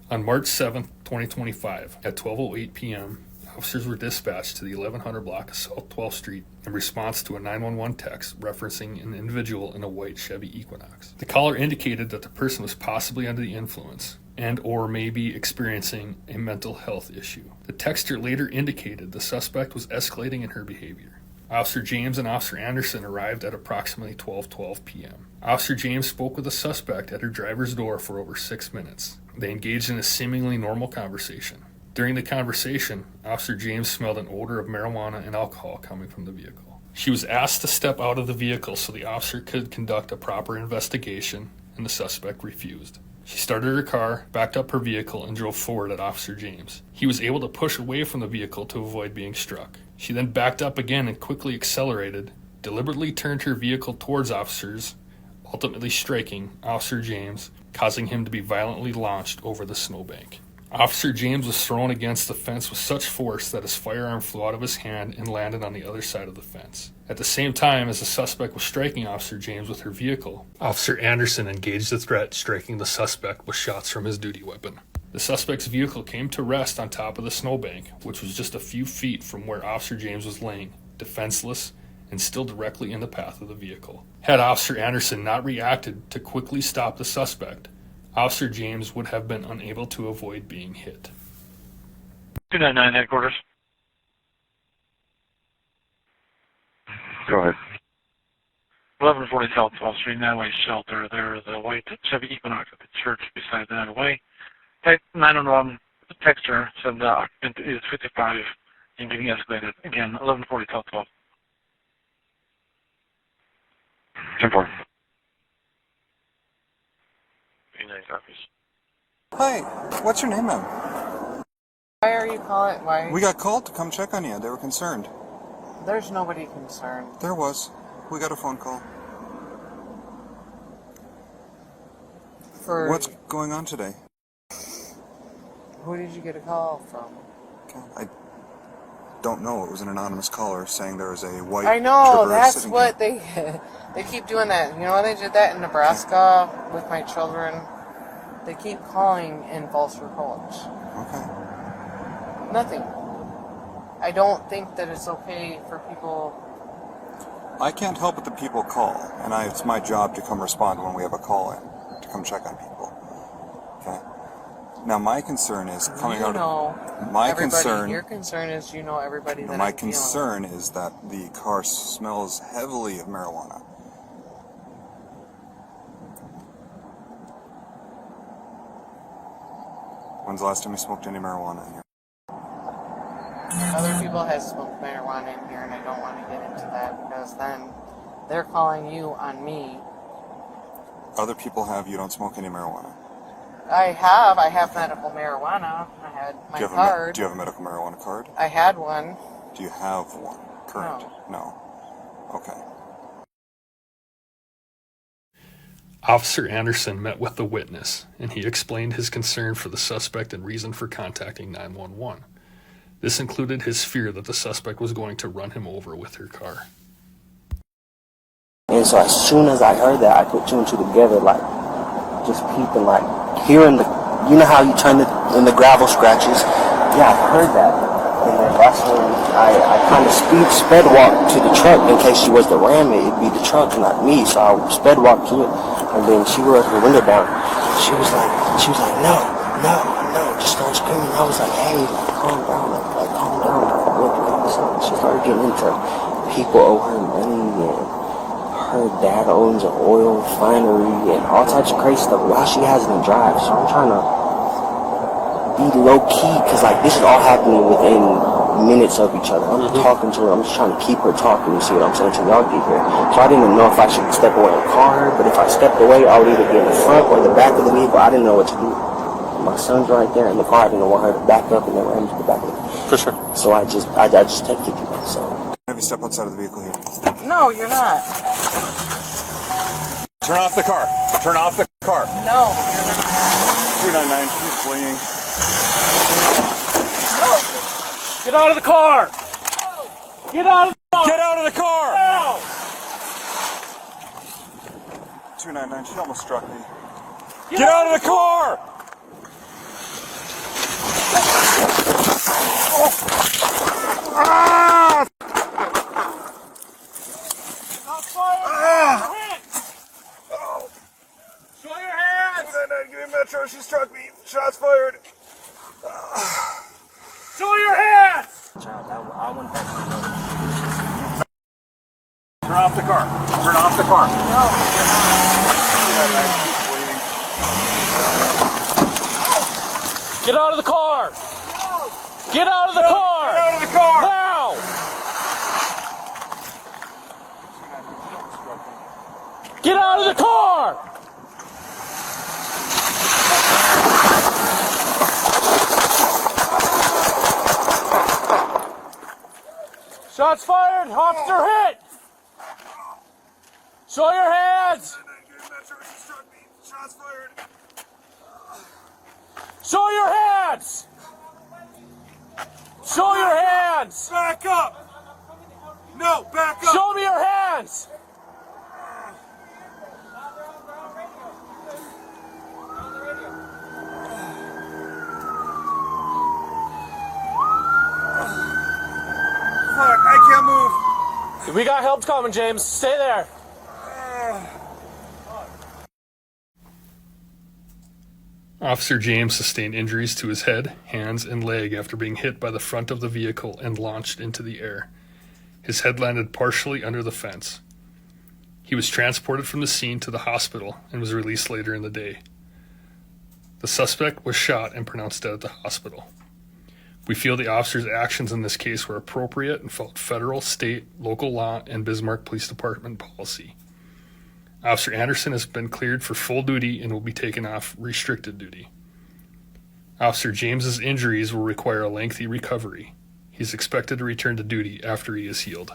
On March 7, 2025, at 12:08 p.m., officers were dispatched to the 1100 block of South 12th Street in response to a 911 text referencing an individual in a white Chevy Equinox. The caller indicated that the person was possibly under the influence and or may be experiencing a mental health issue. The texter later indicated the suspect was escalating in her behavior. Officer James and Officer Anderson arrived at approximately 12:12 p.m. Officer James spoke with the suspect at her driver's door for over 6 minutes. They engaged in a seemingly normal conversation. During the conversation, Officer James smelled an odor of marijuana and alcohol coming from the vehicle. She was asked to step out of the vehicle so the officer could conduct a proper investigation, and the suspect refused. She started her car, backed up her vehicle, and drove forward at Officer James. He was able to push away from the vehicle to avoid being struck. She then backed up again and quickly accelerated, deliberately turned her vehicle towards officers, ultimately striking Officer James, causing him to be violently launched over the snowbank. Officer James was thrown against the fence with such force that his firearm flew out of his hand and landed on the other side of the fence. At the same time as the suspect was striking Officer James with her vehicle, Officer Anderson engaged the threat, striking the suspect with shots from his duty weapon. The suspect's vehicle came to rest on top of the snowbank, which was just a few feet from where Officer James was laying, defenseless and still directly in the path of the vehicle. Had Officer Anderson not reacted to quickly stop the suspect, Officer James would have been unable to avoid being hit. 299 headquarters. Go ahead. 1140 South 12th Street, Natalie Shelter. There's a white Chevy Equinox at the church beside the Natalie. 911 texter said the occupant is 55 and getting escalated. Again, 1140 South 12th. 10-4. 89 copies. Hi, what's your name, ma'am? Why are you calling? Why? We got called to come check on you. They were concerned. There's nobody concerned. There was. We got a phone call. For What's going on today? who did you get a call from? Okay. I don't know. It was an anonymous caller saying there was a white. I know, trooper that's sitting what here. they keep doing that. You know when they did that in Nebraska with my children? They keep calling in false reports. Okay. Nothing. I don't think that it's okay for people. I can't help it that people call, and it's my job to come respond when we have a call in, to come check on people. Okay. Now my concern is coming out of my everybody, concern. Your concern is you know everybody that My I'm dealing with. concern is that the car smells heavily of marijuana. When's the last time you smoked any marijuana in here? Other people have smoked marijuana in here, and I don't want to get into that because then they're calling you on me. Other people have. You don't smoke any marijuana. I have medical marijuana. I had my card. Do you have a medical marijuana card? I had one. Do you have one current? No. Okay. Officer Anderson met with the witness, and he explained his concern for the suspect and reason for contacting 911. This included his fear that the suspect was going to run him over with her car. And so as soon as I heard that, I put two and two together, like, just peeping, like, hearing the, you know how you turn it in the gravel scratches? Yeah, I heard that. And then that's when I kind of sped walked to the truck in case she was to ram it. It'd be the truck, not me. So I sped walked to it, and then she rolled her window down. She was like, no, just start screaming. I was like, hey, calm down, calm down. She started getting into people owe her money, and her dad owns an oil refinery, and all types of crazy stuff while she has in the drive. So I'm trying to be low key, because like this is all happening within minutes of each other. I'm talking to her, I'm just trying to keep her talking, you see what I'm saying, until y'all get here. So I didn't know if I should step away and call her, but if I stepped away, I would either get in the front or the back of the vehicle. I didn't know what to do. My son's right there in the car. I didn't want her to back up and then ram into the back of the vehicle. For sure. So I just texted you. So Have you step outside of the vehicle here? No, you're not. Turn off the car. Turn off the car. No, you're not. 299. She's fleeing. Get out of the car! Get out of the car! Get out of the car! Now! 299. She almost struck me. Get out of the car! Show your hands! Give me Metro, she struck me. Shots fired. Show your hands! I went back to the Turn off the car. Turn off the car. Get out of the car! Get out of the car! Get out of the car! Now! Get out of the car! Shots fired! Officer hit! Show your hands! Shots fired. Show your hands! Show your hands! Back up! No, back up! Show me your hands! Fuck, I can't move. We got help coming, James. Stay there. Officer James sustained injuries to his head, hands, and leg after being hit by the front of the vehicle and launched into the air. His head landed partially under the fence. He was transported from the scene to the hospital and was released later in the day. The suspect was shot and pronounced dead at the hospital. We feel the officer's actions in this case were appropriate and followed federal, state, local law, and Bismarck Police Department policy. Officer Anderson has been cleared for full duty and will be taken off restricted duty. Officer James's injuries will require a lengthy recovery. He is expected to return to duty after he is healed.